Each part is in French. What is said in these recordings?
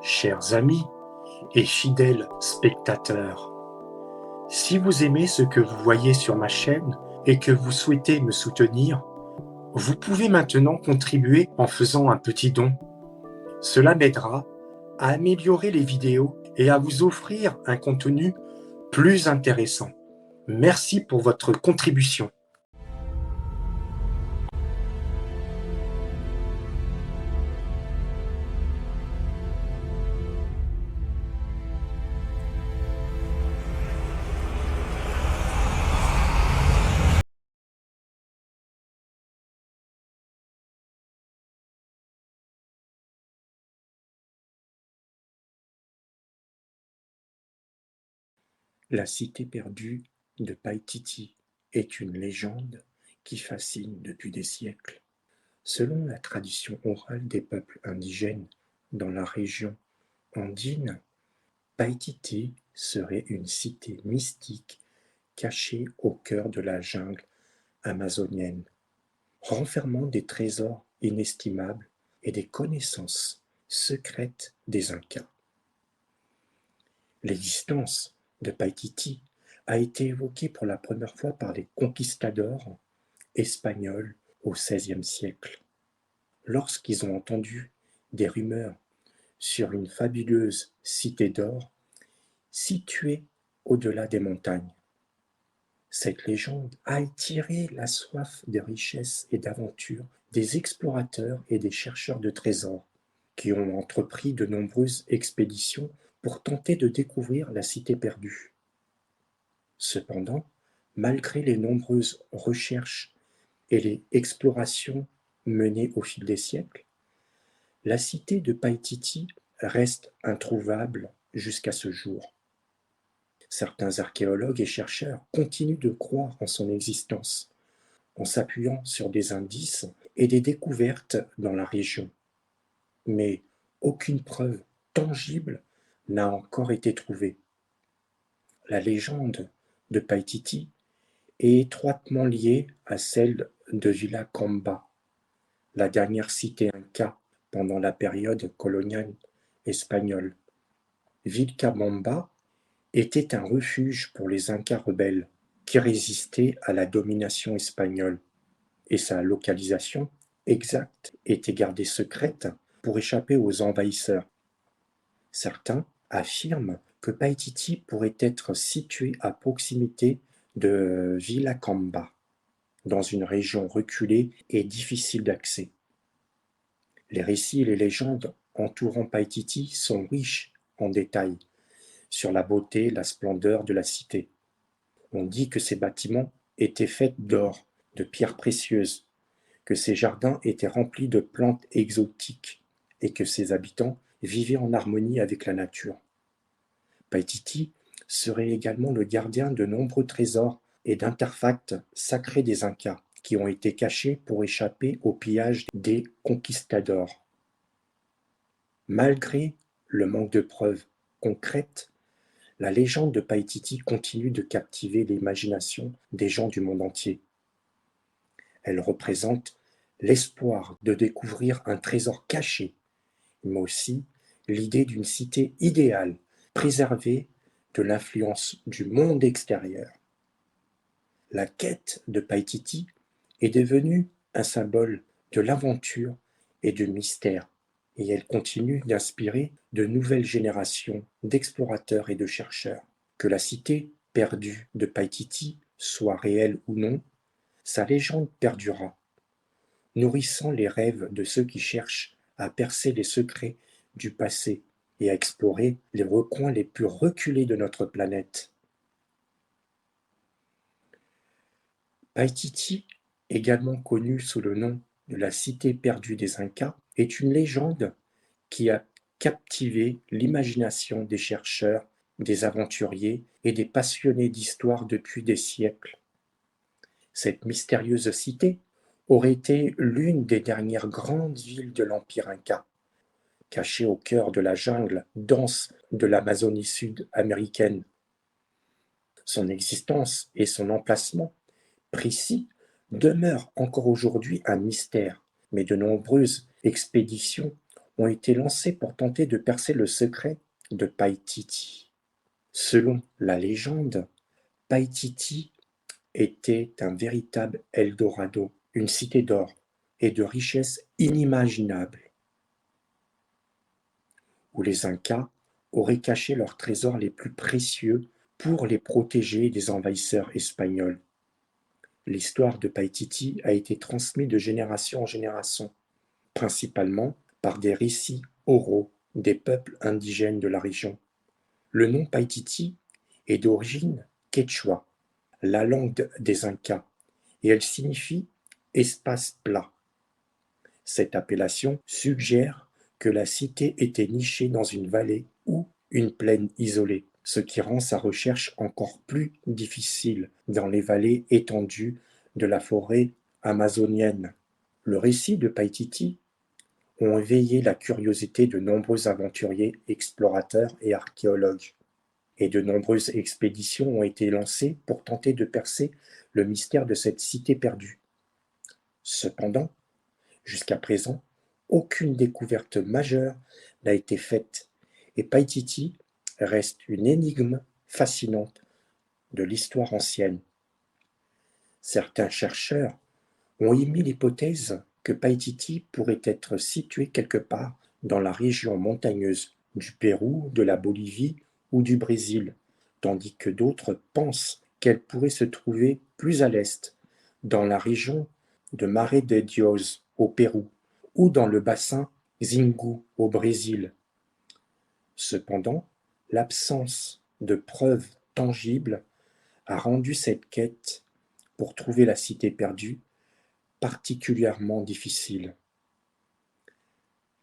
Chers amis et fidèles spectateurs, si vous aimez ce que vous voyez sur ma chaîne et que vous souhaitez me soutenir, vous pouvez maintenant contribuer en faisant un petit don. Cela m'aidera à améliorer les vidéos et à vous offrir un contenu plus intéressant. Merci pour votre contribution. La cité perdue de Paititi est une légende qui fascine depuis des siècles. Selon la tradition orale des peuples indigènes dans la région andine, Paititi serait une cité mystique cachée au cœur de la jungle amazonienne, renfermant des trésors inestimables et des connaissances secrètes des Incas. L'existence de Paititi a été évoquée pour la première fois par les conquistadors espagnols au XVIe siècle, lorsqu'ils ont entendu des rumeurs sur une fabuleuse cité d'or située au-delà des montagnes. Cette légende a étiré la soif de richesse et d'aventure des explorateurs et des chercheurs de trésors, qui ont entrepris de nombreuses expéditions pour tenter de découvrir la cité perdue. Cependant, malgré les nombreuses recherches et les explorations menées au fil des siècles, la cité de Paititi reste introuvable jusqu'à ce jour. Certains archéologues et chercheurs continuent de croire en son existence, en s'appuyant sur des indices et des découvertes dans la région. Mais aucune preuve tangible n'a encore été trouvée. La légende de Paititi est étroitement liée à celle de Vilcabamba, la dernière cité inca pendant la période coloniale espagnole. Vilcabamba était un refuge pour les Incas rebelles qui résistaient à la domination espagnole, et sa localisation exacte était gardée secrète pour échapper aux envahisseurs. Certains affirment que Paititi pourrait être situé à proximité de Vilcabamba, dans une région reculée et difficile d'accès. Les récits et les légendes entourant Paititi sont riches en détails sur la beauté et la splendeur de la cité. On dit que ses bâtiments étaient faits d'or, de pierres précieuses, que ses jardins étaient remplis de plantes exotiques et que ses habitants vivaient en harmonie avec la nature. Paititi serait également le gardien de nombreux trésors et d'artefacts sacrés des Incas qui ont été cachés pour échapper au pillage des conquistadors. Malgré le manque de preuves concrètes, la légende de Paititi continue de captiver l'imagination des gens du monde entier. Elle représente l'espoir de découvrir un trésor caché, mais aussi l'idée d'une cité idéale, préservée de l'influence du monde extérieur. La quête de Paititi est devenue un symbole de l'aventure et du mystère, et elle continue d'inspirer de nouvelles générations d'explorateurs et de chercheurs. Que la cité perdue de Paititi soit réelle ou non, sa légende perdurera, nourrissant les rêves de ceux qui cherchent à percer les secrets du passé et à explorer les recoins les plus reculés de notre planète. Paititi, également connue sous le nom de la cité perdue des Incas, est une légende qui a captivé l'imagination des chercheurs, des aventuriers et des passionnés d'histoire depuis des siècles. Cette mystérieuse cité aurait été l'une des dernières grandes villes de l'Empire Inca, cachée au cœur de la jungle dense de l'Amazonie sud-américaine. Son existence et son emplacement précis demeurent encore aujourd'hui un mystère, mais de nombreuses expéditions ont été lancés pour tenter de percer le secret de Paititi. Selon la légende, Paititi était un véritable Eldorado, une cité d'or et de richesses inimaginables, où les Incas auraient caché leurs trésors les plus précieux pour les protéger des envahisseurs espagnols. L'histoire de Paititi a été transmise de génération en génération, principalement par des récits oraux des peuples indigènes de la région. Le nom Paititi est d'origine quechua, la langue des Incas, et elle signifie espace plat. Cette appellation suggère que la cité était nichée dans une vallée ou une plaine isolée, ce qui rend sa recherche encore plus difficile dans les vallées étendues de la forêt amazonienne. Le récit de Paititi ont éveillé la curiosité de nombreux aventuriers, explorateurs et archéologues, et de nombreuses expéditions ont été lancées pour tenter de percer le mystère de cette cité perdue. Cependant, jusqu'à présent, aucune découverte majeure n'a été faite et Paititi reste une énigme fascinante de l'histoire ancienne. Certains chercheurs ont émis l'hypothèse que Paititi pourrait être situé quelque part dans la région montagneuse du Pérou, de la Bolivie ou du Brésil, tandis que d'autres pensent qu'elle pourrait se trouver plus à l'est, dans la région de Mare de Dios au Pérou ou dans le bassin Xingu au Brésil. Cependant, l'absence de preuves tangibles a rendu cette quête pour trouver la cité perdue particulièrement difficile.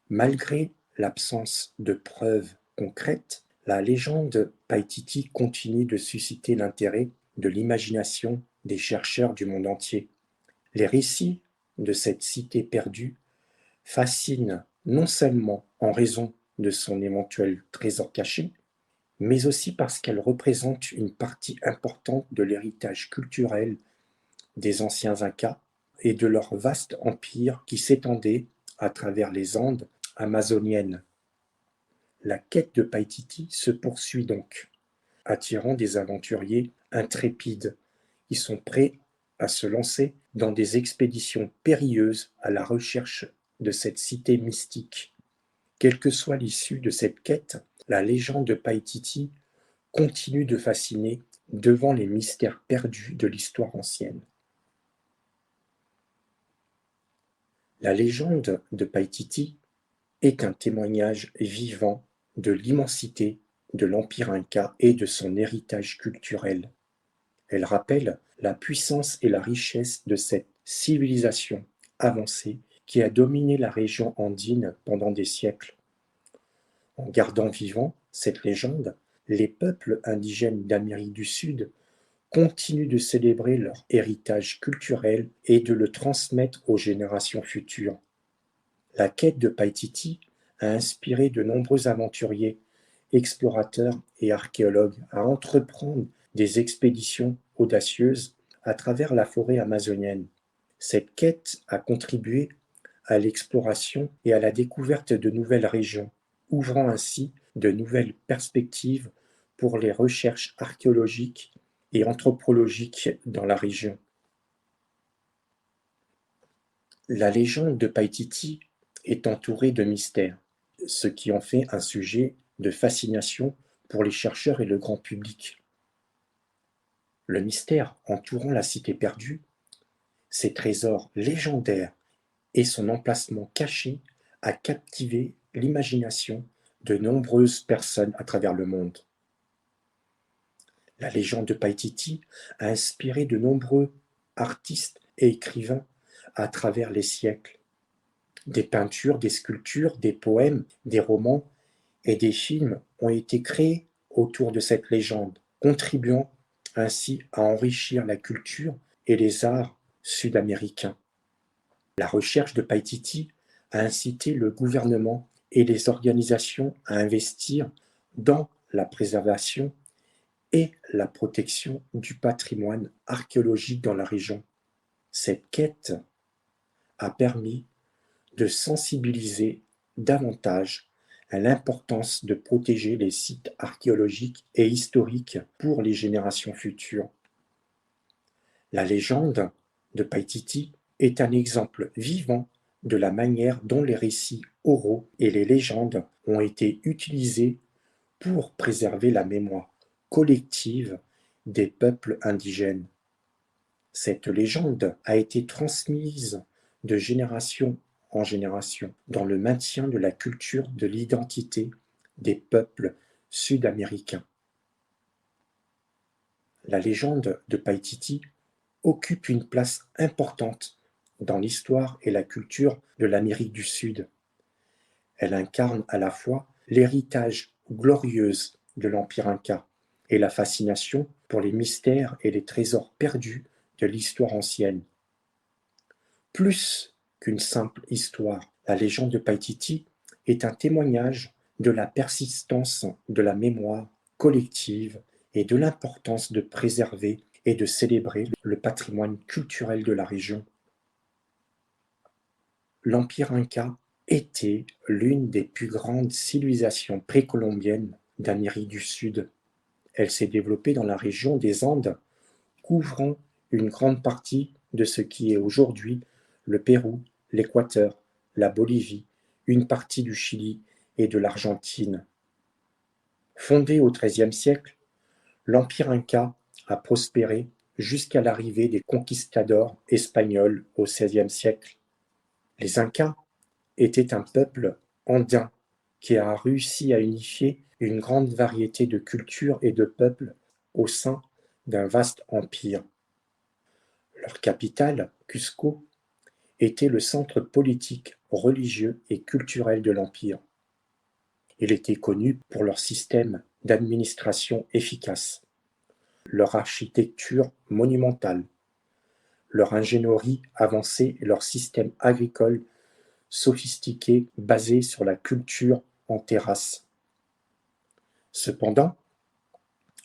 Malgré l'absence de preuves concrètes, la légende Paititi continue de susciter l'intérêt de l'imagination des chercheurs du monde entier. Les récits de cette cité perdue fascinent non seulement en raison de son éventuel trésor caché, mais aussi parce qu'elle représente une partie importante de l'héritage culturel des anciens Incas et de leur vaste empire qui s'étendait à travers les Andes amazoniennes. La quête de Paititi se poursuit donc, attirant des aventuriers intrépides qui sont prêts à se lancer dans des expéditions périlleuses à la recherche de cette cité mystique. Quelle que soit l'issue de cette quête, la légende de Paititi continue de fasciner devant les mystères perdus de l'histoire ancienne. La légende de Paititi est un témoignage vivant de l'immensité de l'Empire Inca et de son héritage culturel. Elle rappelle la puissance et la richesse de cette civilisation avancée qui a dominé la région andine pendant des siècles. En gardant vivant cette légende, les peuples indigènes d'Amérique du Sud continuent de célébrer leur héritage culturel et de le transmettre aux générations futures. La quête de Paititi a inspiré de nombreux aventuriers, explorateurs et archéologues à entreprendre des expéditions audacieuses à travers la forêt amazonienne. Cette quête a contribué à l'exploration et à la découverte de nouvelles régions, ouvrant ainsi de nouvelles perspectives pour les recherches archéologiques et anthropologiques dans la région. La légende de Paititi est entourée de mystères, ce qui en fait un sujet de fascination pour les chercheurs et le grand public. Le mystère entourant la cité perdue, ses trésors légendaires et son emplacement caché a captivé l'imagination de nombreuses personnes à travers le monde. La légende de Paititi a inspiré de nombreux artistes et écrivains à travers les siècles. Des peintures, des sculptures, des poèmes, des romans et des films ont été créés autour de cette légende, contribuant ainsi à enrichir la culture et les arts sud-américains. La recherche de Paititi a incité le gouvernement et les organisations à investir dans la préservation et la protection du patrimoine archéologique dans la région. Cette quête a permis de sensibiliser davantage à l'importance de protéger les sites archéologiques et historiques pour les générations futures. La légende de Paititi est un exemple vivant de la manière dont les récits oraux et les légendes ont été utilisés pour préserver la mémoire collective des peuples indigènes. Cette légende a été transmise de génération en génération dans le maintien de la culture de l'identité des peuples sud-américains. La légende de Paititi occupe une place importante dans l'histoire et la culture de l'Amérique du Sud. Elle incarne à la fois l'héritage glorieux de l'Empire Inca et la fascination pour les mystères et les trésors perdus de l'histoire ancienne. Plus qu'une simple histoire, la légende de Paititi est un témoignage de la persistance de la mémoire collective et de l'importance de préserver et de célébrer le patrimoine culturel de la région. L'Empire Inca était l'une des plus grandes civilisations précolombiennes d'Amérique du Sud. Elle s'est développée dans la région des Andes, couvrant une grande partie de ce qui est aujourd'hui le Pérou, l'Équateur, la Bolivie, une partie du Chili et de l'Argentine. Fondée au XIIIe siècle, l'Empire Inca a prospéré jusqu'à l'arrivée des conquistadors espagnols au XVIe siècle. Les Incas étaient un peuple andin qui a réussi à unifier une grande variété de cultures et de peuples au sein d'un vaste empire. Leur capitale, Cusco, était le centre politique, religieux et culturel de l'empire. Il était connu pour leur système d'administration efficace, leur architecture monumentale, leur ingénierie avancée et leur système agricole sophistiqué basé sur la culture en terrasse. Cependant,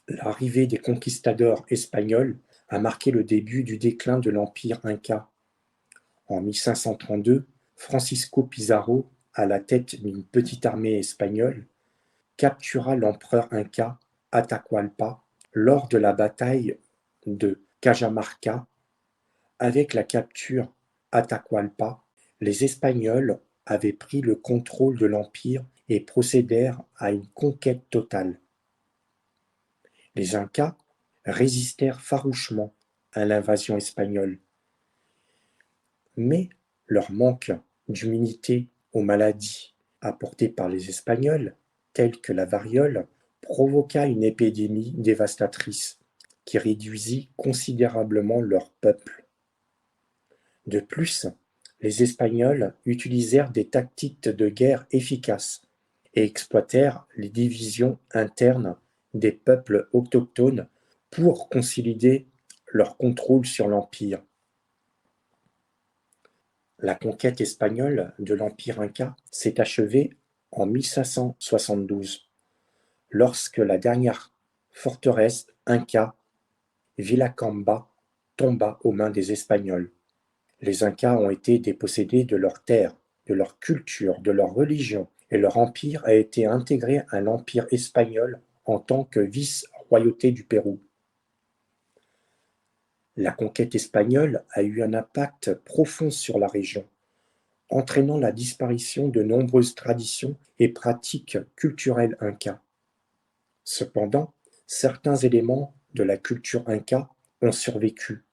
l'arrivée des conquistadors espagnols a marqué le début du déclin de l'empire inca. En 1532, Francisco Pizarro, à la tête d'une petite armée espagnole, captura l'empereur inca Atahualpa lors de la bataille de Cajamarca. Avec la capture Atahualpa, les Espagnols avaient pris le contrôle de l'empire et procédèrent à une conquête totale. Les Incas résistèrent farouchement à l'invasion espagnole, mais leur manque d'immunité aux maladies apportées par les Espagnols, telles que la variole, provoqua une épidémie dévastatrice qui réduisit considérablement leur peuple. De plus, les Espagnols utilisèrent des tactiques de guerre efficaces et exploitèrent les divisions internes des peuples autochtones pour consolider leur contrôle sur l'empire. La conquête espagnole de l'empire inca s'est achevée en 1572, lorsque la dernière forteresse inca, Vilcabamba, tomba aux mains des Espagnols. Les Incas ont été dépossédés de leurs terres, de leur culture, de leur religion, et leur empire a été intégré à l'empire espagnol en tant que vice-royauté du Pérou. La conquête espagnole a eu un impact profond sur la région, entraînant la disparition de nombreuses traditions et pratiques culturelles incas. Cependant, certains éléments de la culture inca ont survécu.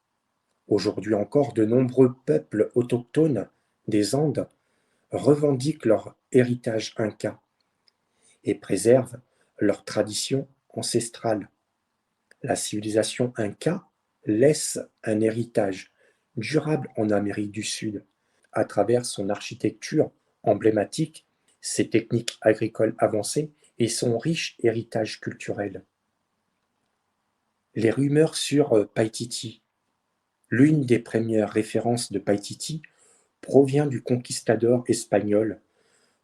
Aujourd'hui encore, de nombreux peuples autochtones des Andes revendiquent leur héritage inca et préservent leurs traditions ancestrales. La civilisation inca laisse un héritage durable en Amérique du Sud à travers son architecture emblématique, ses techniques agricoles avancées et son riche héritage culturel. Les rumeurs sur Paititi. L'une des premières références de Paititi provient du conquistador espagnol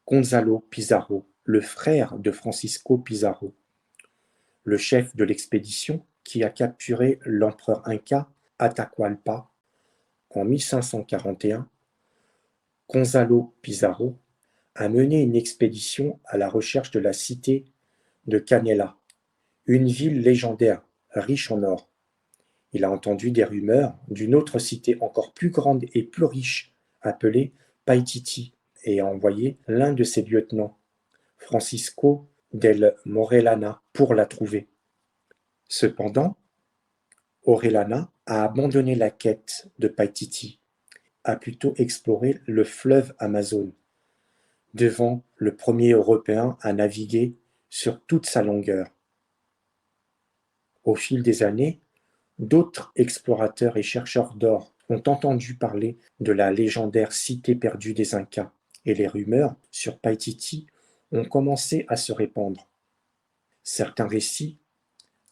Gonzalo Pizarro, le frère de Francisco Pizarro, le chef de l'expédition qui a capturé l'empereur inca Atahualpa en 1541. Gonzalo Pizarro a mené une expédition à la recherche de la cité de Canella, une ville légendaire, riche en or. Il a entendu des rumeurs d'une autre cité encore plus grande et plus riche, appelée Paititi, et a envoyé l'un de ses lieutenants, Francisco del Morellana, pour la trouver. Cependant, Orellana a abandonné la quête de Paititi, a plutôt exploré le fleuve Amazone, devenant le premier Européen à naviguer sur toute sa longueur. Au fil des années, d'autres explorateurs et chercheurs d'or ont entendu parler de la légendaire cité perdue des Incas, et les rumeurs sur Paititi ont commencé à se répandre. Certains récits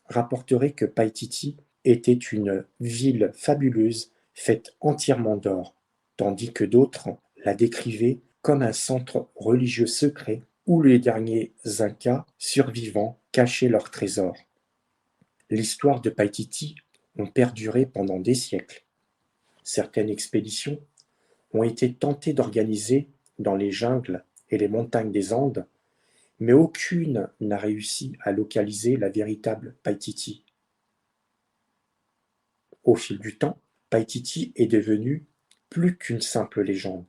rapporteraient que Paititi était une ville fabuleuse faite entièrement d'or, tandis que d'autres la décrivaient comme un centre religieux secret où les derniers Incas survivants cachaient leurs trésors. L'histoire de Paititi ont perduré pendant des siècles. Certaines expéditions ont été tentées d'organiser dans les jungles et les montagnes des Andes, mais aucune n'a réussi à localiser la véritable Paititi. Au fil du temps, Paititi est devenue plus qu'une simple légende.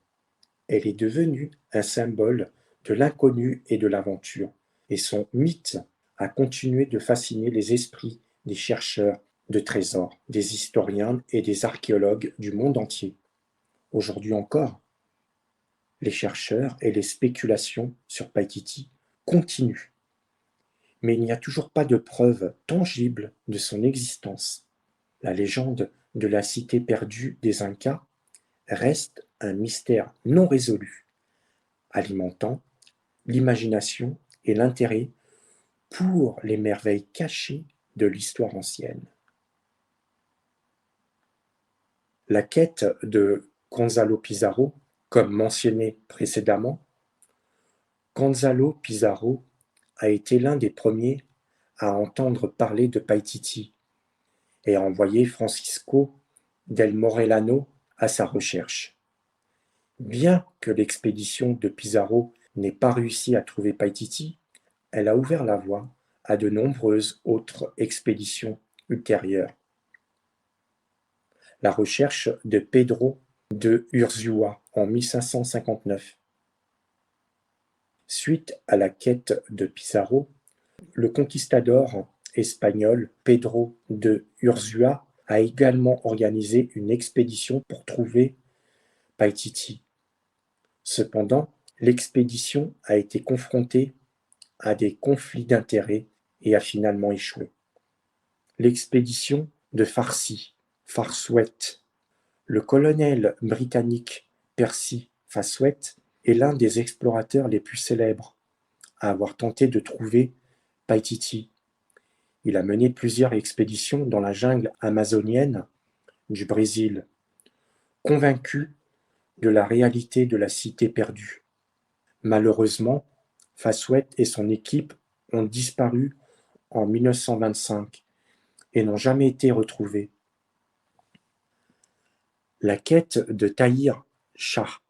Elle est devenue un symbole de l'inconnu et de l'aventure, et son mythe a continué de fasciner les esprits des chercheurs de trésors, des historiens et des archéologues du monde entier. Aujourd'hui encore, les chercheurs et les spéculations sur Paititi continuent, mais il n'y a toujours pas de preuves tangibles de son existence. La légende de la cité perdue des Incas reste un mystère non résolu, alimentant l'imagination et l'intérêt pour les merveilles cachées de l'histoire ancienne. La quête de Gonzalo Pizarro, comme mentionné précédemment, Gonzalo Pizarro a été l'un des premiers à entendre parler de Paititi et a envoyé Francisco del Morellano à sa recherche. Bien que l'expédition de Pizarro n'ait pas réussi à trouver Paititi, elle a ouvert la voie à de nombreuses autres expéditions ultérieures. La recherche de Pedro de Urzúa en 1559. Suite à la quête de Pizarro, le conquistador espagnol Pedro de Urzúa a également organisé une expédition pour trouver Paititi. Cependant, l'expédition a été confrontée à des conflits d'intérêts et a finalement échoué. L'expédition de Farsouet. Le colonel britannique Percy Farsouet est l'un des explorateurs les plus célèbres à avoir tenté de trouver Paititi. Il a mené plusieurs expéditions dans la jungle amazonienne du Brésil, convaincu de la réalité de la cité perdue. Malheureusement, Farsouet et son équipe ont disparu en 1925 et n'ont jamais été retrouvés. La quête de Tahir Shah.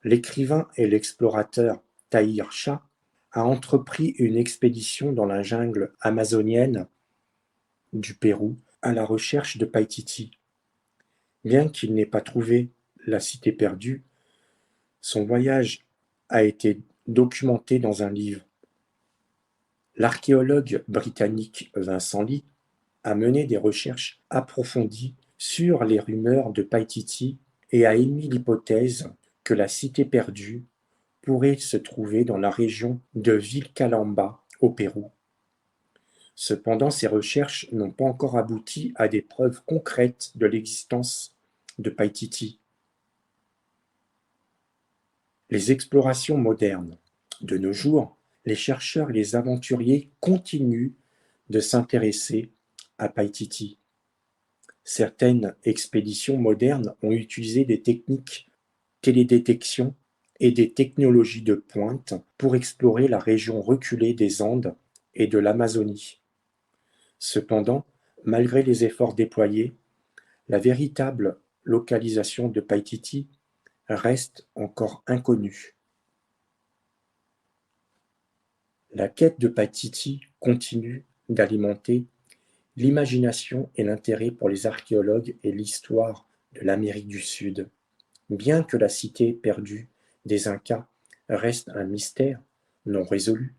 L'écrivain et l'explorateur Tahir Shah a entrepris une expédition dans la jungle amazonienne du Pérou à la recherche de Paititi. Bien qu'il n'ait pas trouvé la cité perdue, son voyage a été documenté dans un livre. L'archéologue britannique Vincent Lee a mené des recherches approfondies sur les rumeurs de Paititi et a émis l'hypothèse que la cité perdue pourrait se trouver dans la région de Vilcabamba au Pérou. Cependant, ces recherches n'ont pas encore abouti à des preuves concrètes de l'existence de Paititi. Les explorations modernes. De nos jours, les chercheurs et les aventuriers continuent de s'intéresser à Paititi. Certaines expéditions modernes ont utilisé des techniques télédétection et des technologies de pointe pour explorer la région reculée des Andes et de l'Amazonie. Cependant, malgré les efforts déployés, la véritable localisation de Paititi reste encore inconnue. La quête de Paititi continue d'alimenter l'imagination et l'intérêt pour les archéologues et l'histoire de l'Amérique du Sud. Bien que la cité perdue des Incas reste un mystère non résolu,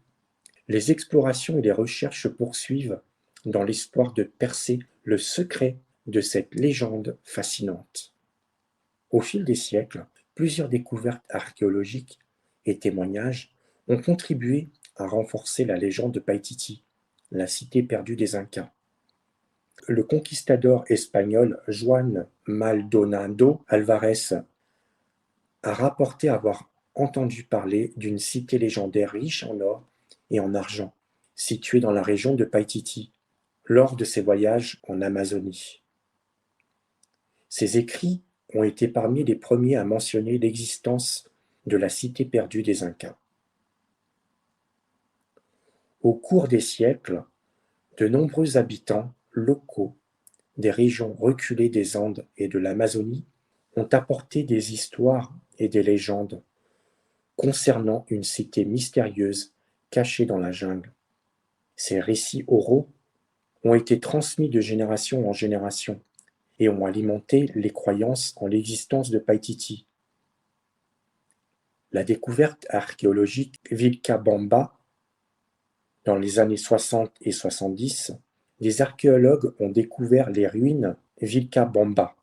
les explorations et les recherches se poursuivent dans l'espoir de percer le secret de cette légende fascinante. Au fil des siècles, plusieurs découvertes archéologiques et témoignages ont contribué à renforcer la légende de Paititi, la cité perdue des Incas. Le conquistador espagnol Juan Maldonado Alvarez a rapporté avoir entendu parler d'une cité légendaire riche en or et en argent, située dans la région de Paititi, lors de ses voyages en Amazonie. Ces écrits ont été parmi les premiers à mentionner l'existence de la cité perdue des Incas. Au cours des siècles, de nombreux habitants locaux des régions reculées des Andes et de l'Amazonie ont apporté des histoires et des légendes concernant une cité mystérieuse cachée dans la jungle. Ces récits oraux ont été transmis de génération en génération et ont alimenté les croyances en l'existence de Paititi. La découverte archéologique Vilcabamba dans les années 60 et 70, des archéologues ont découvert les ruines Vilcabamba,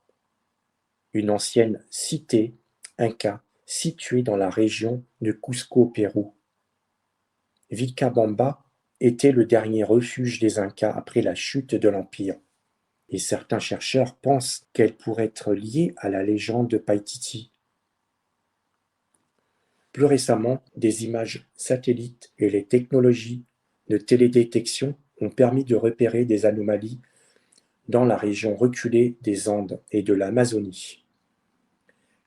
une ancienne cité inca située dans la région de Cusco au Pérou. Vilcabamba était le dernier refuge des Incas après la chute de l'Empire, et certains chercheurs pensent qu'elle pourrait être liée à la légende de Paititi. Plus récemment, des images satellites et les technologies de télédétection ont permis de repérer des anomalies dans la région reculée des Andes et de l'Amazonie,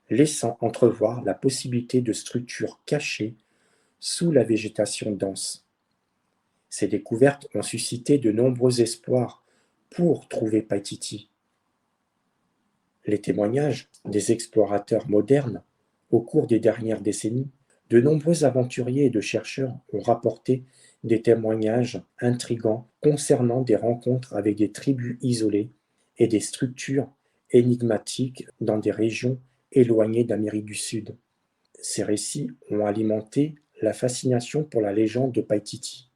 laissant entrevoir la possibilité de structures cachées sous la végétation dense. Ces découvertes ont suscité de nombreux espoirs pour trouver Paititi. Les témoignages des explorateurs modernes au cours des dernières décennies, de nombreux aventuriers et de chercheurs ont rapporté des témoignages intrigants concernant des rencontres avec des tribus isolées et des structures énigmatiques dans des régions éloignées d'Amérique du Sud. Ces récits ont alimenté la fascination pour la légende de Paititi.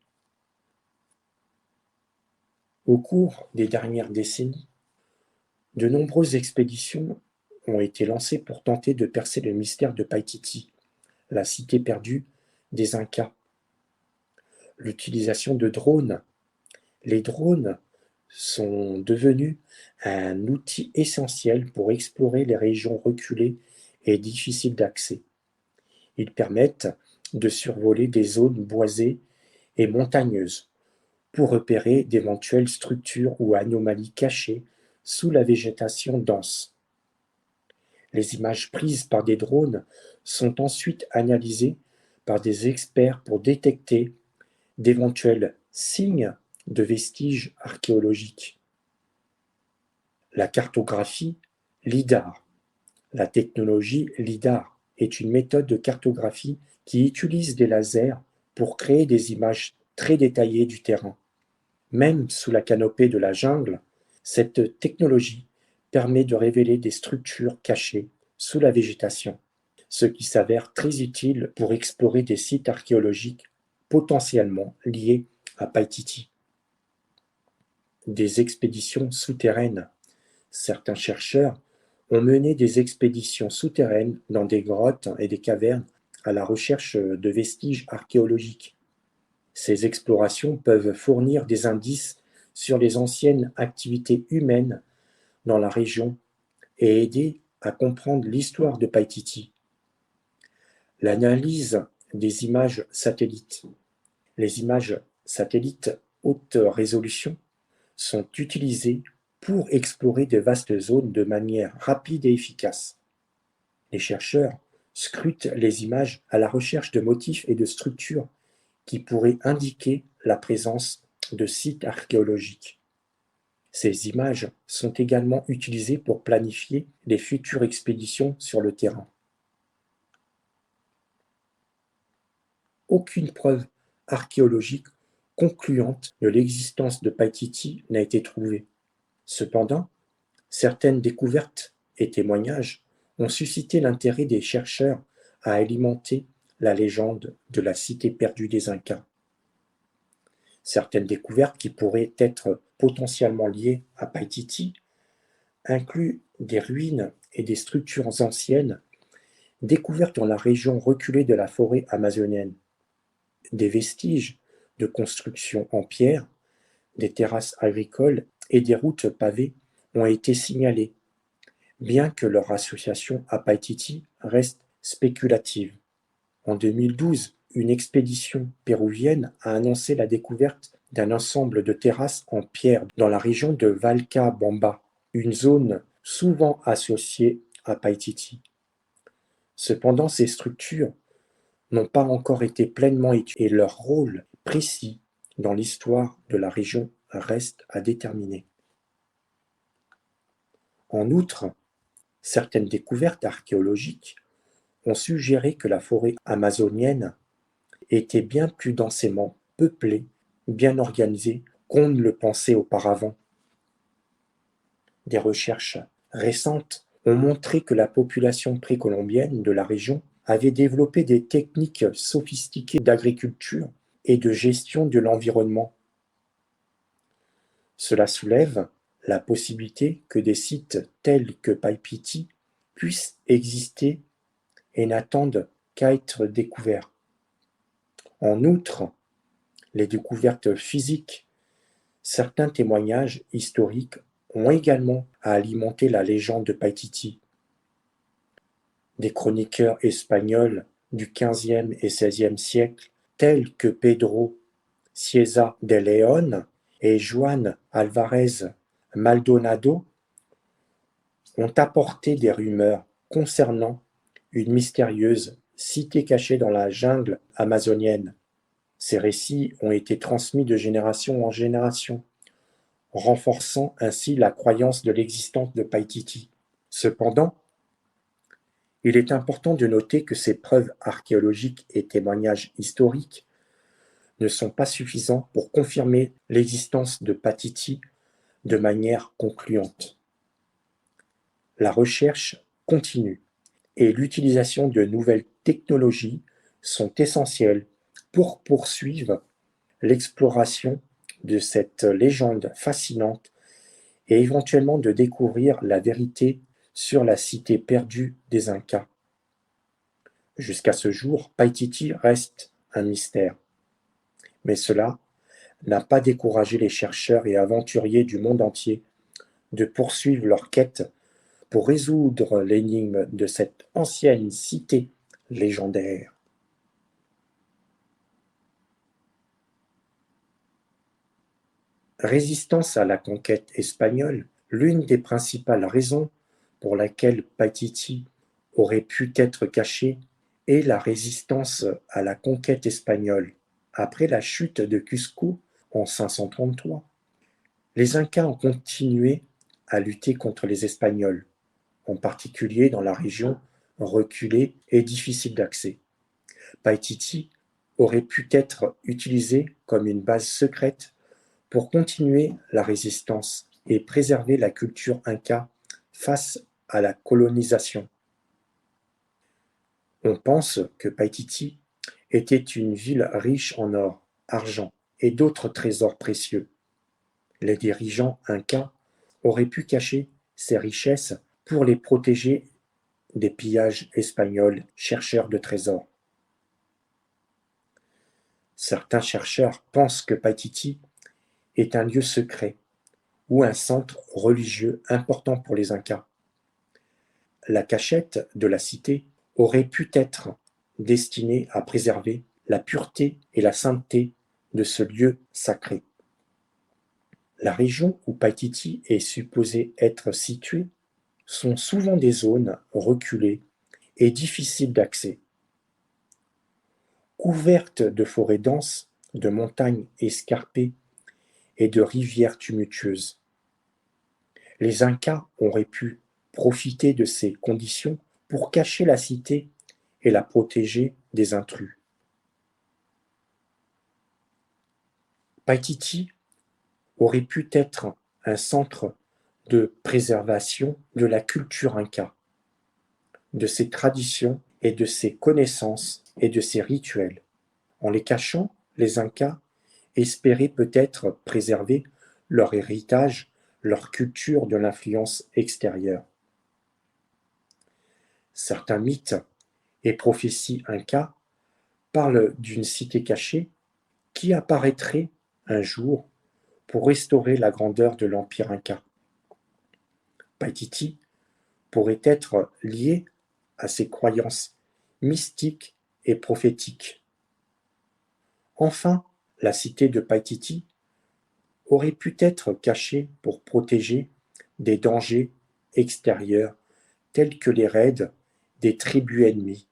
Au cours des dernières décennies, de nombreuses expéditions ont été lancées pour tenter de percer le mystère de Paititi, la cité perdue des Incas. L'utilisation de drones. Les drones sont devenus un outil essentiel pour explorer les régions reculées et difficiles d'accès. Ils permettent de survoler des zones boisées et montagneuses pour repérer d'éventuelles structures ou anomalies cachées sous la végétation dense. Les images prises par des drones sont ensuite analysées par des experts pour détecter d'éventuels signes de vestiges archéologiques. La cartographie LIDAR. La technologie LIDAR est une méthode de cartographie qui utilise des lasers pour créer des images très détaillées du terrain. Même sous la canopée de la jungle, cette technologie permet de révéler des structures cachées sous la végétation, ce qui s'avère très utile pour explorer des sites archéologiques potentiellement liés à Paititi. Des expéditions souterraines. Certains chercheurs ont mené des expéditions souterraines dans des grottes et des cavernes à la recherche de vestiges archéologiques. Ces explorations peuvent fournir des indices sur les anciennes activités humaines dans la région et aider à comprendre l'histoire de Paititi. L'analyse des images satellites. Les images satellites haute résolution sont utilisées pour explorer de vastes zones de manière rapide et efficace. Les chercheurs scrutent les images à la recherche de motifs et de structures qui pourraient indiquer la présence de sites archéologiques. Ces images sont également utilisées pour planifier les futures expéditions sur le terrain. Aucune preuve archéologique concluante de l'existence de Païtiti n'a été trouvée. Cependant, certaines découvertes et témoignages ont suscité l'intérêt des chercheurs à alimenter la légende de la cité perdue des Incas. Certaines découvertes qui pourraient être potentiellement liées à Païtiti incluent des ruines et des structures anciennes découvertes dans la région reculée de la forêt amazonienne. Des vestiges de constructions en pierre, des terrasses agricoles et des routes pavées ont été signalés, bien que leur association à Païtiti reste spéculative. En 2012, une expédition péruvienne a annoncé la découverte d'un ensemble de terrasses en pierre dans la région de Vilcabamba, une zone souvent associée à Païtiti. Cependant, ces structures n'ont pas encore été pleinement étudiées et leur rôle précis dans l'histoire de la région reste à déterminer. En outre, certaines découvertes archéologiques ont suggéré que la forêt amazonienne était bien plus densément peuplée, bien organisée qu'on ne le pensait auparavant. Des recherches récentes ont montré que la population précolombienne de la région avait développé des techniques sophistiquées d'agriculture et de gestion de l'environnement. Cela soulève la possibilité que des sites tels que Païpiti puissent exister et n'attendent qu'à être découverts. En outre, les découvertes physiques, certains témoignages historiques ont également à alimenter la légende de Païtiti. Des chroniqueurs espagnols du XVe et XVIe siècle, tels que Pedro Cieza de León et Juan Álvarez Maldonado, ont apporté des rumeurs concernant une mystérieuse cité cachée dans la jungle amazonienne. Ces récits ont été transmis de génération en génération, renforçant ainsi la croyance de l'existence de Païtiti. Cependant, il est important de noter que ces preuves archéologiques et témoignages historiques ne sont pas suffisants pour confirmer l'existence de Païtiti de manière concluante. La recherche continue et l'utilisation de nouvelles technologies sont essentielles pour poursuivre l'exploration de cette légende fascinante et éventuellement de découvrir la vérité sur la cité perdue des Incas. Jusqu'à ce jour, Païtiti reste un mystère, mais cela n'a pas découragé les chercheurs et aventuriers du monde entier de poursuivre leur quête pour résoudre l'énigme de cette ancienne cité légendaire. Résistance à la conquête espagnole, l'une des principales raisons pour laquelle Païtiti aurait pu être caché est la résistance à la conquête espagnole. Après la chute de Cusco en 533, les Incas ont continué à lutter contre les Espagnols, en particulier dans la région reculée et difficile d'accès. Païtiti aurait pu être utilisé comme une base secrète pour continuer la résistance et préserver la culture inca face à la colonisation. On pense que Païtiti était une ville riche en or, argent et d'autres trésors précieux. Les dirigeants incas auraient pu cacher ces richesses pour les protéger des pillages espagnols chercheurs de trésors. Certains chercheurs pensent que Païtiti est un lieu secret ou un centre religieux important pour les Incas. La cachette de la cité aurait pu être destinée à préserver la pureté et la sainteté de ce lieu sacré. La région où Païtiti est supposé être située sont souvent des zones reculées et difficiles d'accès. Couvertes de forêts denses, de montagnes escarpées et de rivières tumultueuses. Les Incas auraient pu profiter de ces conditions pour cacher la cité et la protéger des intrus. Paititi aurait pu être un centre de préservation de la culture inca, de ses traditions et de ses connaissances et de ses rituels. En les cachant, les Incas espéraient peut-être préserver leur héritage, leur culture de l'influence extérieure. Certains mythes et prophéties incas parlent d'une cité cachée qui apparaîtrait un jour pour restaurer la grandeur de l'empire inca. Paititi pourrait être lié à ces croyances mystiques et prophétiques. Enfin, la cité de Paititi aurait pu être cachée pour protéger des dangers extérieurs tels que les raids des tribus ennemies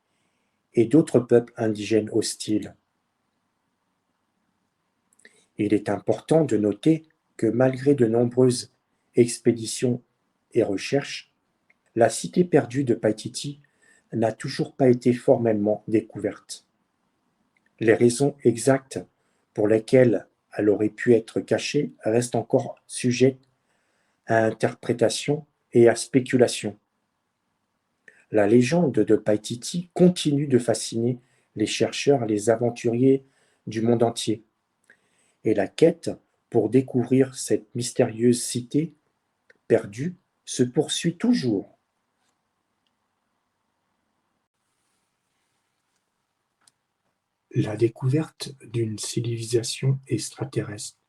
et d'autres peuples indigènes hostiles. Il est important de noter que malgré de nombreuses expéditions et recherches, la cité perdue de Paititi n'a toujours pas été formellement découverte. Les raisons exactes pour lesquelles elle aurait pu être cachée restent encore sujettes à interprétation et à spéculation. La légende de Paititi continue de fasciner les chercheurs et les aventuriers du monde entier, et la quête pour découvrir cette mystérieuse cité perdue se poursuit toujours. La découverte d'une civilisation extraterrestre,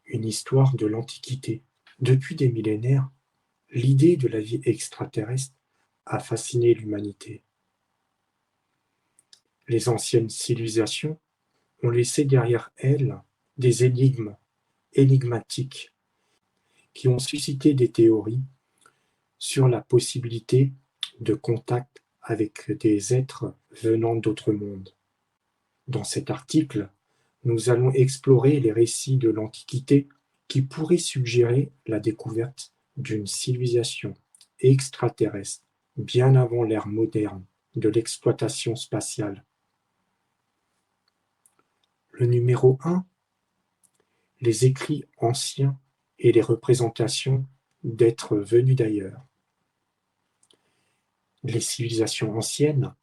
une histoire de l'Antiquité. Depuis des millénaires, l'idée de la vie extraterrestre a fasciné l'humanité. Les anciennes civilisations ont laissé derrière elles des énigmes énigmatiques qui ont suscité des théories sur la possibilité de contact avec des êtres venant d'autres mondes. Dans cet article, nous allons explorer les récits de l'Antiquité qui pourraient suggérer la découverte d'une civilisation extraterrestre bien avant l'ère moderne de l'exploitation spatiale. Le numéro 1, les écrits anciens et les représentations d'êtres venus d'ailleurs. Les civilisations anciennes,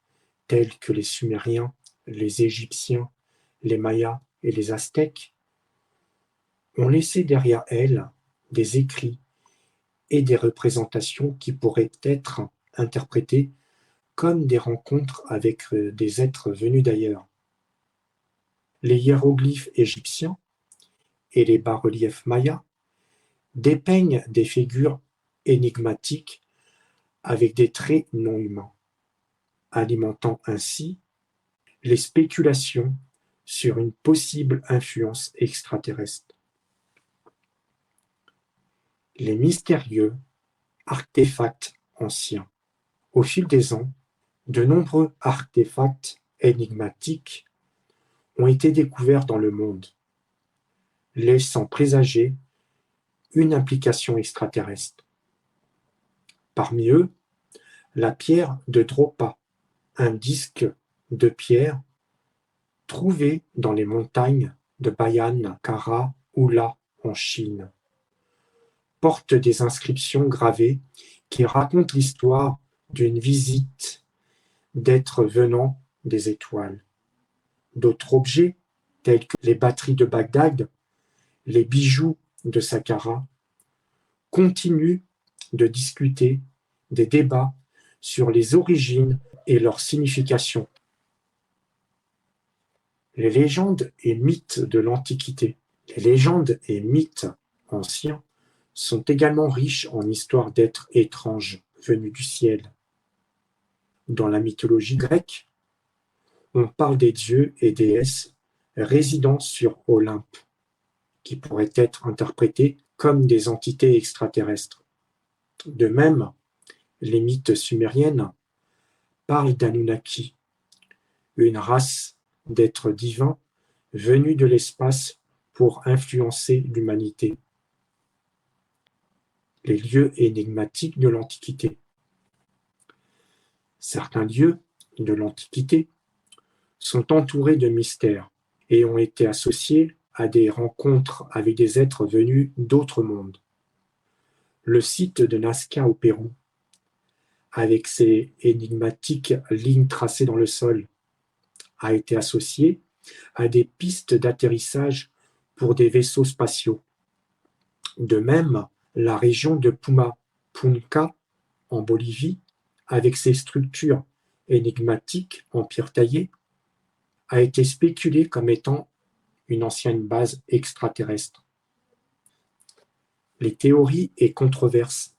telles que les Sumériens, les Égyptiens, les Mayas et les Aztèques, ont laissé derrière elles des écrits et des représentations qui pourraient être interprétées comme des rencontres avec des êtres venus d'ailleurs. Les hiéroglyphes égyptiens et les bas-reliefs mayas dépeignent des figures énigmatiques avec des traits non humains, alimentant ainsi les spéculations sur une possible influence extraterrestre. Les mystérieux artefacts anciens. Au fil des ans, de nombreux artefacts énigmatiques ont été découverts dans le monde, laissant présager une implication extraterrestre. Parmi eux, la pierre de Dropa, un disque de pierre trouvé dans les montagnes de Bayan Kara Ula en Chine, porte des inscriptions gravées qui racontent l'histoire d'une visite d'êtres venant des étoiles. D'autres objets, tels que les batteries de Bagdad, les bijoux de Saqqara, continuent de discuter des débats sur les origines et leur signification. Les légendes et mythes de l'Antiquité. Les légendes et mythes anciens sont également riches en histoires d'êtres étranges venus du ciel. Dans la mythologie grecque, on parle des dieux et déesses résidant sur Olympe, qui pourraient être interprétés comme des entités extraterrestres. De même, les mythes sumériennes parlent d'Anunnaki, une race d'êtres divins venus de l'espace pour influencer l'humanité. Les lieux énigmatiques de l'Antiquité. Certains lieux de l'Antiquité sont entourés de mystères et ont été associés à des rencontres avec des êtres venus d'autres mondes. Le site de Nazca au Pérou, avec ses énigmatiques lignes tracées dans le sol, a été associé à des pistes d'atterrissage pour des vaisseaux spatiaux. De même, la région de Pumapunca, en Bolivie, avec ses structures énigmatiques en pierre taillée, a été spéculée comme étant une ancienne base extraterrestre. Les théories et controverses.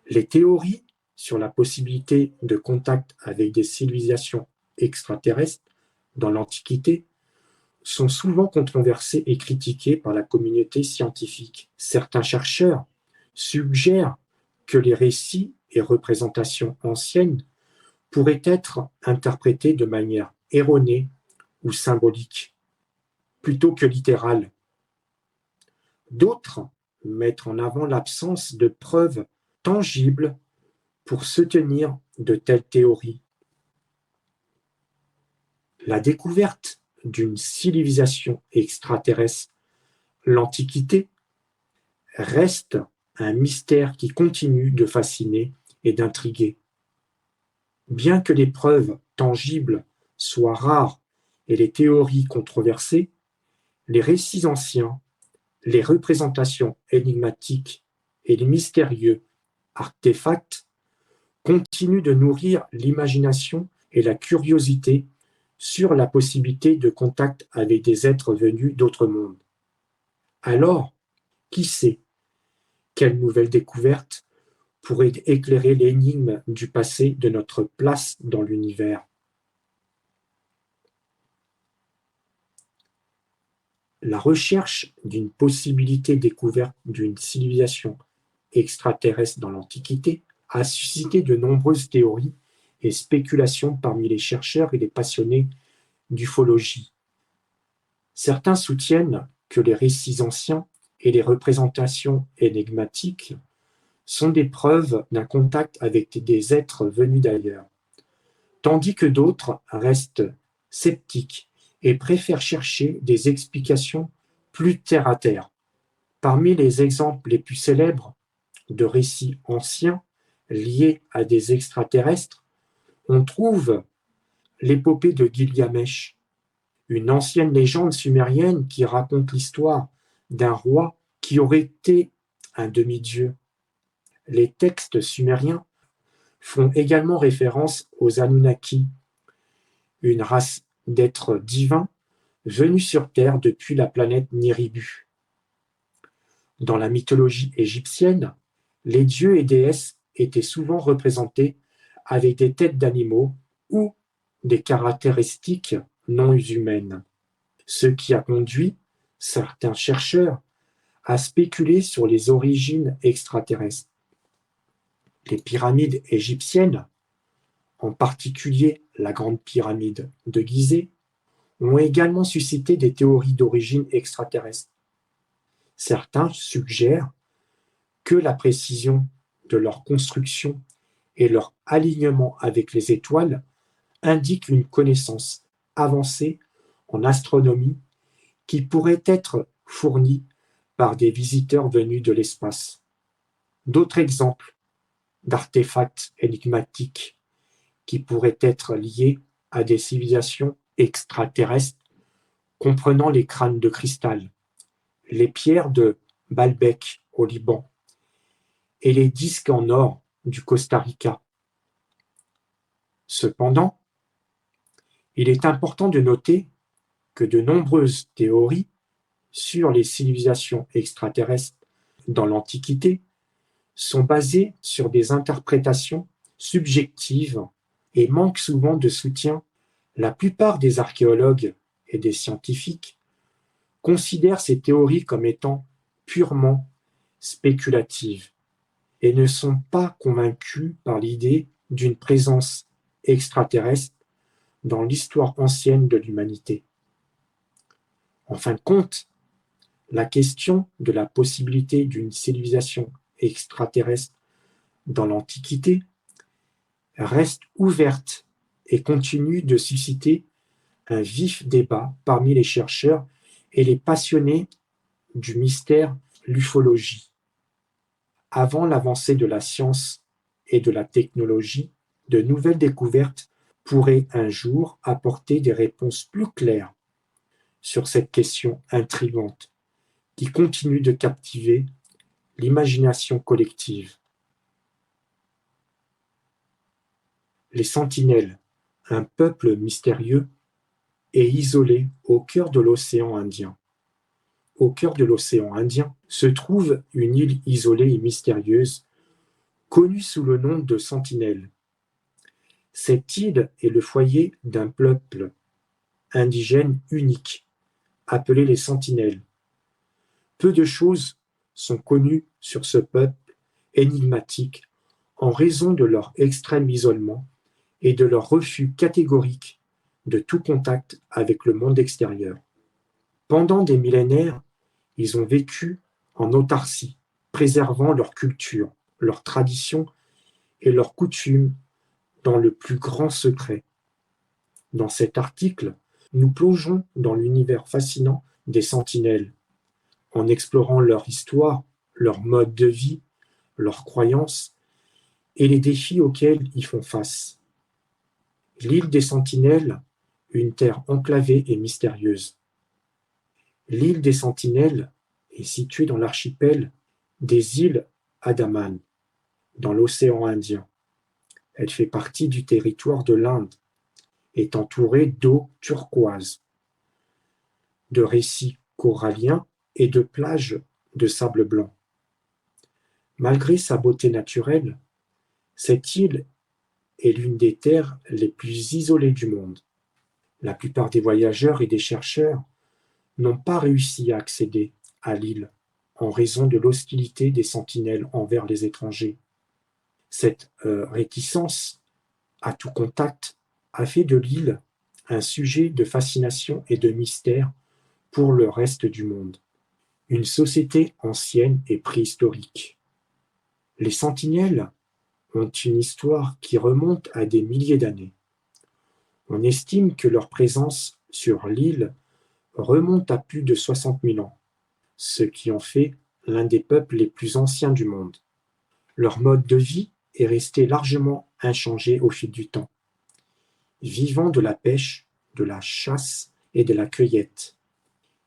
Les théories sur la possibilité de contact avec des civilisations extraterrestres dans l'Antiquité sont souvent controversées et critiquées par la communauté scientifique. Certains chercheurs suggèrent que les récits et représentations anciennes pourraient être interprétés de manière erronée ou symbolique, plutôt que littérale. D'autres mettent en avant l'absence de preuves tangibles pour soutenir de telles théories. La découverte d'une civilisation extraterrestre, l'Antiquité, reste un mystère qui continue de fasciner et d'intriguer. Bien que les preuves tangibles soient rares et les théories controversées, les récits anciens, les représentations énigmatiques et les mystérieux artefacts continuent de nourrir l'imagination et la curiosité sur la possibilité de contact avec des êtres venus d'autres mondes. Alors, qui sait quelle nouvelle découverte pourrait éclairer l'énigme du passé de notre place dans l'univers? La recherche d'une possibilité découverte d'une civilisation extraterrestre dans l'Antiquité a suscité de nombreuses théories et spéculations parmi les chercheurs et les passionnés d'ufologie. Certains soutiennent que les récits anciens et les représentations énigmatiques sont des preuves d'un contact avec des êtres venus d'ailleurs, tandis que d'autres restent sceptiques et préfèrent chercher des explications plus terre à terre. Parmi les exemples les plus célèbres de récits anciens liés à des extraterrestres, on trouve l'épopée de Gilgamesh, une ancienne légende sumérienne qui raconte l'histoire d'un roi qui aurait été un demi-dieu. Les textes sumériens font également référence aux Anunnaki, une race d'êtres divins venus sur Terre depuis la planète Niribu. Dans la mythologie égyptienne, les dieux et déesses étaient souvent représentés avec des têtes d'animaux ou des caractéristiques non humaines, ce qui a conduit certains chercheurs à spéculer sur les origines extraterrestres. Les pyramides égyptiennes, en particulier la grande pyramide de Gizeh, ont également suscité des théories d'origine extraterrestre. Certains suggèrent que la précision de leur construction et leur alignement avec les étoiles indiquent une connaissance avancée en astronomie qui pourrait être fournie par des visiteurs venus de l'espace. D'autres exemples d'artefacts énigmatiques qui pourraient être liés à des civilisations extraterrestres, comprenant les crânes de cristal, les pierres de Baalbek au Liban et les disques en or du Costa Rica. Cependant, il est important de noter que de nombreuses théories sur les civilisations extraterrestres dans l'Antiquité sont basées sur des interprétations subjectives et manquent souvent de soutien. La plupart des archéologues et des scientifiques considèrent ces théories comme étant purement spéculatives et ne sont pas convaincus par l'idée d'une présence extraterrestre dans l'histoire ancienne de l'humanité. En fin de compte, la question de la possibilité d'une civilisation extraterrestre dans l'Antiquité reste ouverte et continue de susciter un vif débat parmi les chercheurs et les passionnés du mystère l'ufologie. Avant l'avancée de la science et de la technologie, de nouvelles découvertes pourraient un jour apporter des réponses plus claires sur cette question intrigante qui continue de captiver l'imagination collective. Les Sentinelles, un peuple mystérieux et isolé au cœur de l'océan Indien. Au cœur de l'océan Indien se trouve une île isolée et mystérieuse, connue sous le nom de Sentinelle. Cette île est le foyer d'un peuple indigène unique, appelé les Sentinelles. Peu de choses sont connues sur ce peuple énigmatique en raison de leur extrême isolement et de leur refus catégorique de tout contact avec le monde extérieur. Pendant des millénaires, ils ont vécu en autarcie, préservant leur culture, leurs traditions et leurs coutumes dans le plus grand secret. Dans cet article, nous plongeons dans l'univers fascinant des Sentinelles, en explorant leur histoire, leur mode de vie, leurs croyances et les défis auxquels ils font face. L'île des Sentinelles, une terre enclavée et mystérieuse. L'île des Sentinelles est située dans l'archipel des îles Andaman, dans l'océan Indien. Elle fait partie du territoire de l'Inde, est entourée d'eau turquoise, de récifs coralliens et de plages de sable blanc. Malgré sa beauté naturelle, cette île est l'une des terres les plus isolées du monde. La plupart des voyageurs et des chercheurs n'ont pas réussi à accéder à l'île en raison de l'hostilité des sentinelles envers les étrangers. Cette réticence à tout contact a fait de l'île un sujet de fascination et de mystère pour le reste du monde. Une société ancienne et préhistorique. Les sentinelles ont une histoire qui remonte à des milliers d'années. On estime que leur présence sur l'île remonte à plus de 60 000 ans, ce qui en fait l'un des peuples les plus anciens du monde. Leur mode de vie est resté largement inchangé au fil du temps, vivant de la pêche, de la chasse et de la cueillette.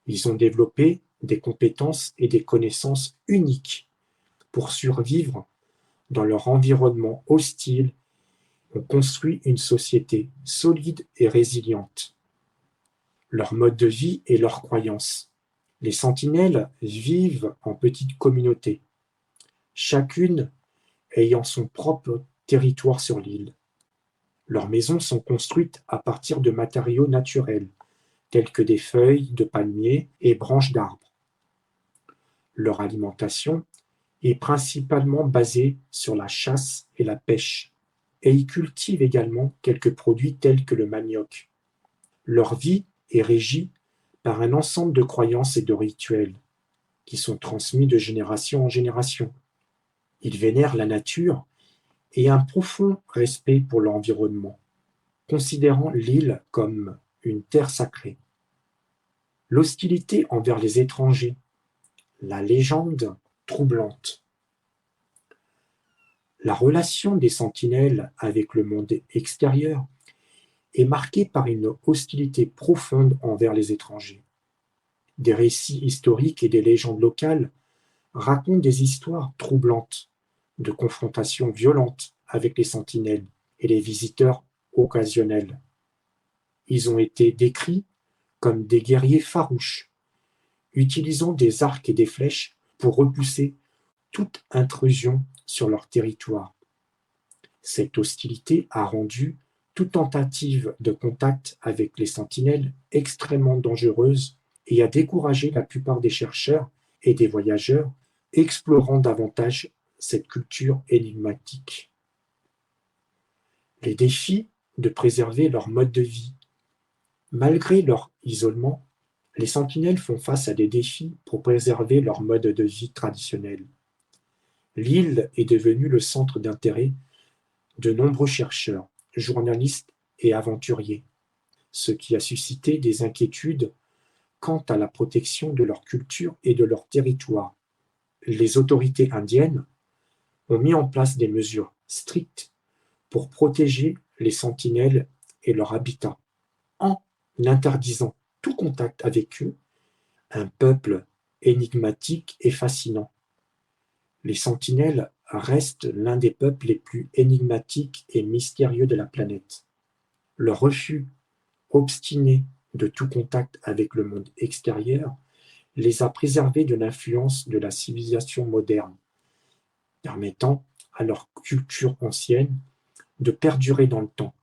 Ils ont développé des compétences et des connaissances uniques pour survivre dans leur environnement hostile. Ont construit une société solide et résiliente. Leur mode de vie et leurs croyances. Les sentinelles vivent en petites communautés, chacune ayant son propre territoire sur l'île. Leurs maisons sont construites à partir de matériaux naturels, tels que des feuilles de palmier et branches d'arbres. Leur alimentation est principalement basée sur la chasse et la pêche, et ils cultivent également quelques produits tels que le manioc. Leur vie est régie par un ensemble de croyances et de rituels qui sont transmis de génération en génération. Ils vénèrent la nature et un profond respect pour l'environnement, considérant l'île comme une terre sacrée. L'hostilité envers les étrangers, la légende troublante. La relation des sentinelles avec le monde extérieur est marquée par une hostilité profonde envers les étrangers. Des récits historiques et des légendes locales racontent des histoires troublantes de confrontations violentes avec les sentinelles et les visiteurs occasionnels. Ils ont été décrits comme des guerriers farouches, utilisant des arcs et des flèches pour repousser toute intrusion sur leur territoire. Cette hostilité a rendu toute tentative de contact avec les sentinelles extrêmement dangereuse et a découragé la plupart des chercheurs et des voyageurs explorant davantage cette culture énigmatique. Les défis de préserver leur mode de vie. Malgré leur isolement, les sentinelles font face à des défis pour préserver leur mode de vie traditionnel. L'île est devenue le centre d'intérêt de nombreux chercheurs, journalistes et aventuriers, ce qui a suscité des inquiétudes quant à la protection de leur culture et de leur territoire. Les autorités indiennes ont mis en place des mesures strictes pour protéger les sentinelles et leur habitat, en interdisant tout contact avec eux, un peuple énigmatique et fascinant. Les sentinelles restent l'un des peuples les plus énigmatiques et mystérieux de la planète. Leur refus obstiné de tout contact avec le monde extérieur les a préservés de l'influence de la civilisation moderne, permettant à leur culture ancienne de perdurer dans le temps.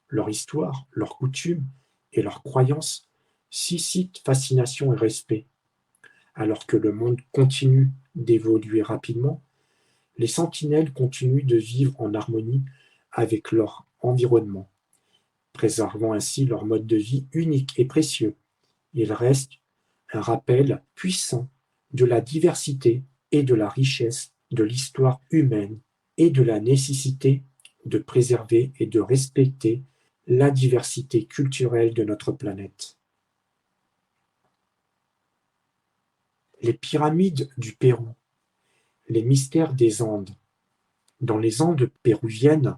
Leur histoire, leurs coutumes et leurs croyances suscitent fascination et respect. Alors que le monde continue d'évoluer rapidement, les sentinelles continuent de vivre en harmonie avec leur environnement, préservant ainsi leur mode de vie unique et précieux. Ils restent un rappel puissant de la diversité et de la richesse de l'histoire humaine et de la nécessité de préserver et de respecter la diversité culturelle de notre planète. Les pyramides du Pérou, les mystères des Andes. Dans les Andes péruviennes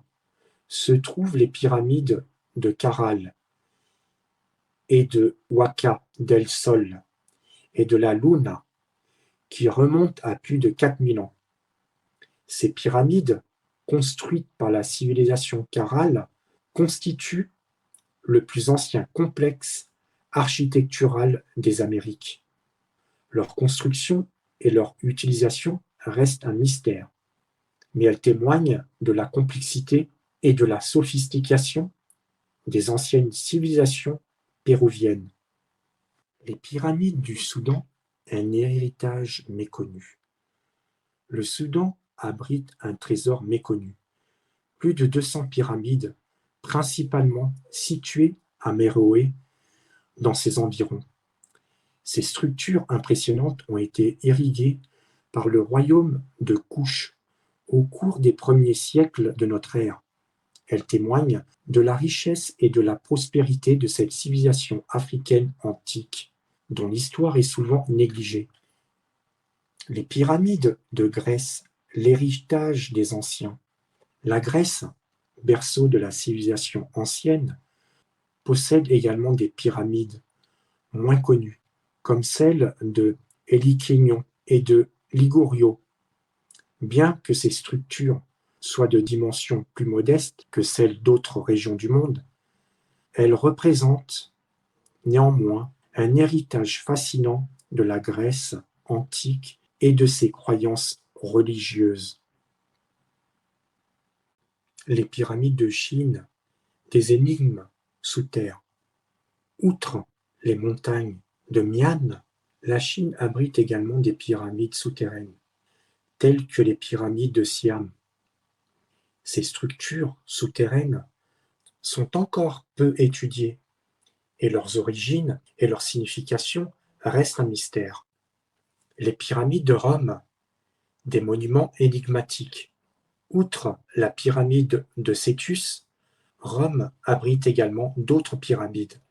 se trouvent les pyramides de Caral et de Huaca del Sol et de la Luna, qui remontent à plus de 4000 ans. Ces pyramides, construites par la civilisation Caral, constituent le plus ancien complexe architectural des Amériques. Leur construction et leur utilisation restent un mystère, mais elles témoignent de la complexité et de la sophistication des anciennes civilisations péruviennes. Les pyramides du Soudan, un héritage méconnu. Le Soudan abrite un trésor méconnu. Plus de 200 pyramides, principalement situées à Méroé, dans ses environs. Ces structures impressionnantes ont été irriguées par le royaume de Kouch au cours des premiers siècles de notre ère. Elles témoignent de la richesse et de la prospérité de cette civilisation africaine antique, dont l'histoire est souvent négligée. Les pyramides de Grèce, l'héritage des anciens. La Grèce, berceau de la civilisation ancienne, possède également des pyramides moins connues, comme celles de Hélikénion et de Ligurio. Bien que ces structures soient de dimensions plus modestes que celles d'autres régions du monde, elles représentent néanmoins un héritage fascinant de la Grèce antique et de ses croyances religieuses. Les pyramides de Chine, des énigmes sous terre. Outre les montagnes de Mian, la Chine abrite également des pyramides souterraines, telles que les pyramides de Siam. Ces structures souterraines sont encore peu étudiées et leurs origines et leur signification restent un mystère. Les pyramides de Rome, des monuments énigmatiques. Outre la pyramide de Cétus, Rome abrite également d'autres pyramides,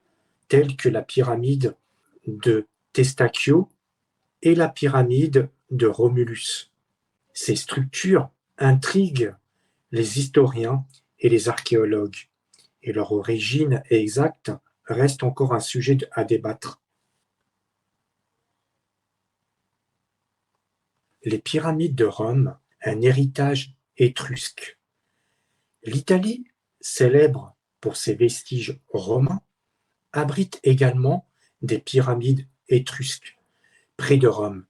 telles que la pyramide de Testaccio et la pyramide de Romulus. Ces structures intriguent les historiens et les archéologues, et leur origine exacte reste encore un sujet à débattre. Les pyramides de Rome, un héritage étrusque. L'Italie, célèbre pour ses vestiges romains, abrite également des pyramides étrusques près de Rome,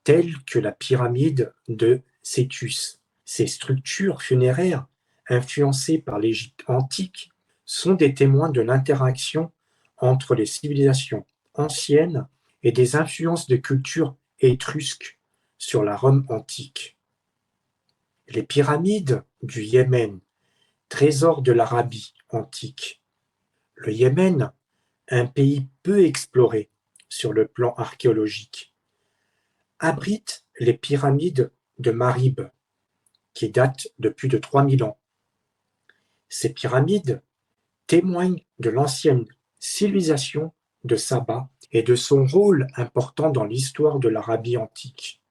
telles que la pyramide de Cétus. Ces structures funéraires, influencées par l'Égypte antique, sont des témoins de l'interaction entre les civilisations anciennes et des influences de culture étrusques sur la Rome antique. Les pyramides du Yémen, trésor de l'Arabie antique. Le Yémen, un pays peu exploré sur le plan archéologique, abrite les pyramides de Marib, qui datent de plus de 3000 ans. Ces pyramides témoignent de l'ancienne civilisation de Saba et de son rôle important dans l'histoire de l'Arabie antique.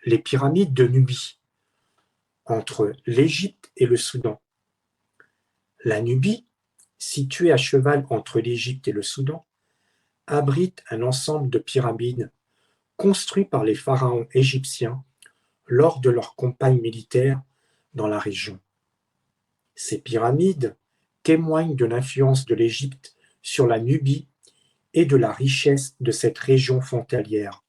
Les pyramides de Nubie, entre l'Égypte et le Soudan. La Nubie, située à cheval entre l'Égypte et le Soudan, abrite un ensemble de pyramides construits par les pharaons égyptiens lors de leurs campagnes militaires dans la région. Ces pyramides témoignent de l'influence de l'Égypte sur la Nubie et de la richesse de cette région frontalière.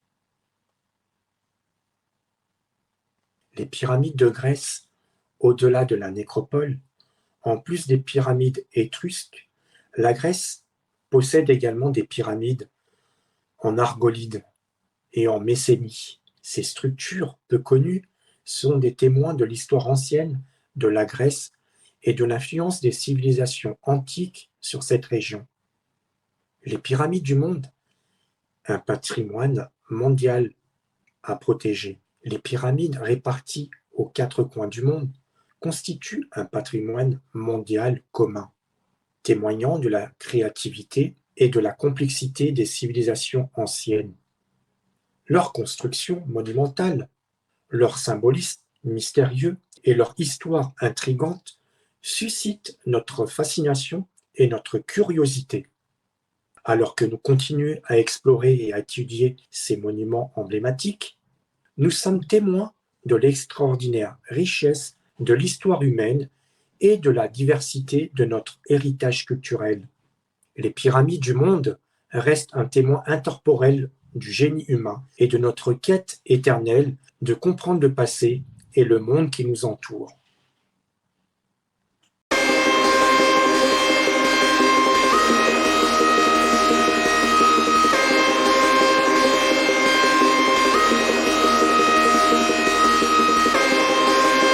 Les pyramides de Grèce, au-delà de la nécropole, en plus des pyramides étrusques, la Grèce possède également des pyramides en argolide et en Messénie. Ces structures peu connues sont des témoins de l'histoire ancienne de la Grèce et de l'influence des civilisations antiques sur cette région. Les pyramides du monde, un patrimoine mondial à protéger. Les pyramides réparties aux 4 coins du monde constituent un patrimoine mondial commun, témoignant de la créativité et de la complexité des civilisations anciennes. Leur construction monumentale, leur symbolisme mystérieux et leur histoire intrigante suscitent notre fascination et notre curiosité. Alors que nous continuons à explorer et à étudier ces monuments emblématiques, nous sommes témoins de l'extraordinaire richesse de l'histoire humaine et de la diversité de notre héritage culturel. Les pyramides du monde restent un témoin intemporel du génie humain et de notre quête éternelle de comprendre le passé et le monde qui nous entoure.